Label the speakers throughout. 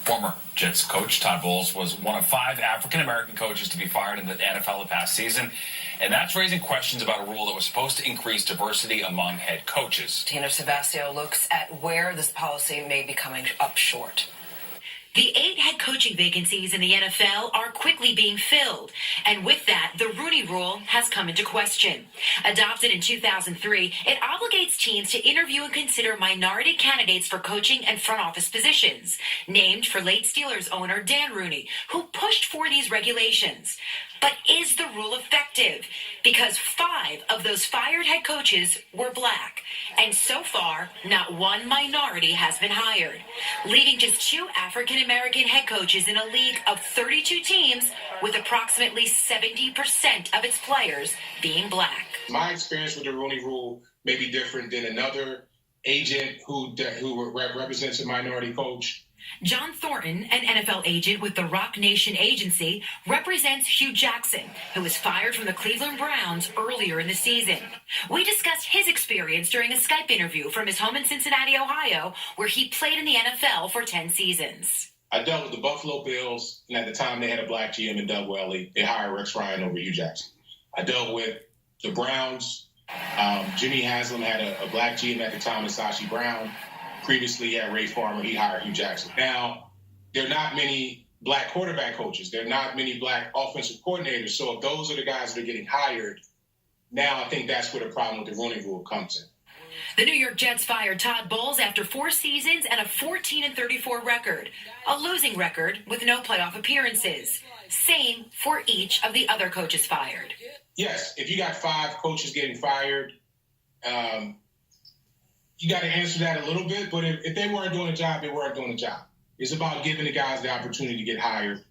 Speaker 1: Former Jets coach Todd Bowles was one of 5 African-American coaches to be fired in the NFL the past season, and that's raising questions about a rule that was supposed to increase diversity among head coaches.
Speaker 2: Tina Savastio looks at where this policy may be coming up short.
Speaker 3: The 8 head coaching vacancies in the NFL are quickly being filled, and with that, the Rooney Rule has come into question. Adopted in 2003, it obligates teams to interview and consider minority candidates for coaching and front office positions, named for late Steelers owner Dan Rooney, who pushed for these regulations. But is the rule effective? Because 5 of those fired head coaches were black, and so far, not one minority has been hired, leaving just 2 African-American head coaches in a league of 32 teams with approximately 70% of its players being black.
Speaker 4: My experience with the Rooney Rule may be different than another agent who represents a minority coach.
Speaker 3: John Thornton, an NFL agent with the Rock Nation Agency, represents Hugh Jackson, who was fired from the Cleveland Browns earlier in the season. We discussed his experience during a Skype interview from his home in Cincinnati, Ohio, where he played in the NFL for 10 seasons.
Speaker 4: I dealt with the Buffalo Bills, and at the time they had a black GM in Doug Welly. They hired Rex Ryan over Hugh Jackson. I dealt with the Browns. Jimmy Haslam had a black GM at the time, Sashi Brown. Previously, he had Ray Farmer. He hired Hugh Jackson. Now, there are not many black quarterback coaches. There are not many black offensive coordinators. So if those are the guys that are getting hired, now I think that's where the problem with the Rooney Rule comes in.
Speaker 3: The New York Jets fired Todd Bowles after 4 seasons and a 14-34 record, a losing record with no playoff appearances. Same for each of the other coaches fired.
Speaker 4: Yes, if you got 5 coaches getting fired, you got to answer that a little bit, but if they weren't doing a job, they weren't doing a job. It's about giving the guys the opportunity to get hired.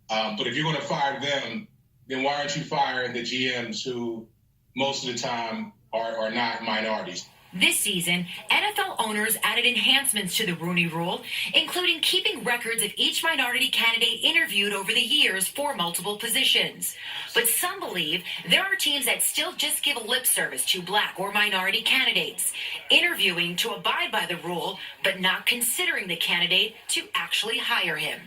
Speaker 4: But if you're going to fire them, then why aren't you firing the GMs who most of the time are not minorities?
Speaker 3: This season, NFL owners added enhancements to the Rooney Rule, including keeping records of each minority candidate interviewed over the years for multiple positions. But some believe there are teams that still just give lip service to black or minority candidates, interviewing to abide by the rule, but not considering the candidate to actually hire him.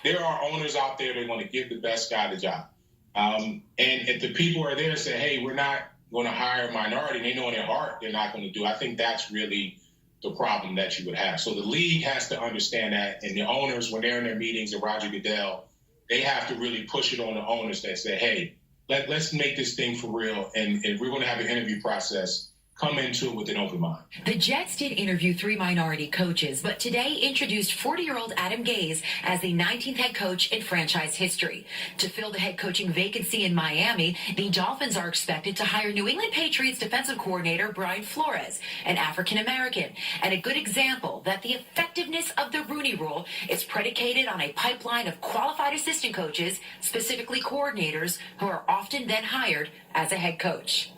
Speaker 4: There are owners out there that want to give the best guy the job. And if the people are there and say, hey, we're not going to hire a minority, they know in their heart they're not going to do. I think that's really the problem that you would have. So the league has to understand that, and the owners, when they're in their meetings, and Roger Goodell, they have to really push it on the owners that say, hey, let's make this thing for real, and if we're going to have an interview process, come into it with an open mind.
Speaker 3: The Jets did interview 3 minority coaches, but today introduced 40-year-old Adam Gase as the 19th head coach in franchise history. To fill the head coaching vacancy in Miami, the Dolphins are expected to hire New England Patriots defensive coordinator Brian Flores, an African-American, and a good example that the effectiveness of the Rooney Rule is predicated on a pipeline of qualified assistant coaches, specifically coordinators, who are often then hired as a head coach.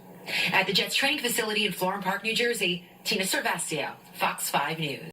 Speaker 3: At the Jets training facility in Florham Park, New Jersey, Tina Savastio, Fox 5 News.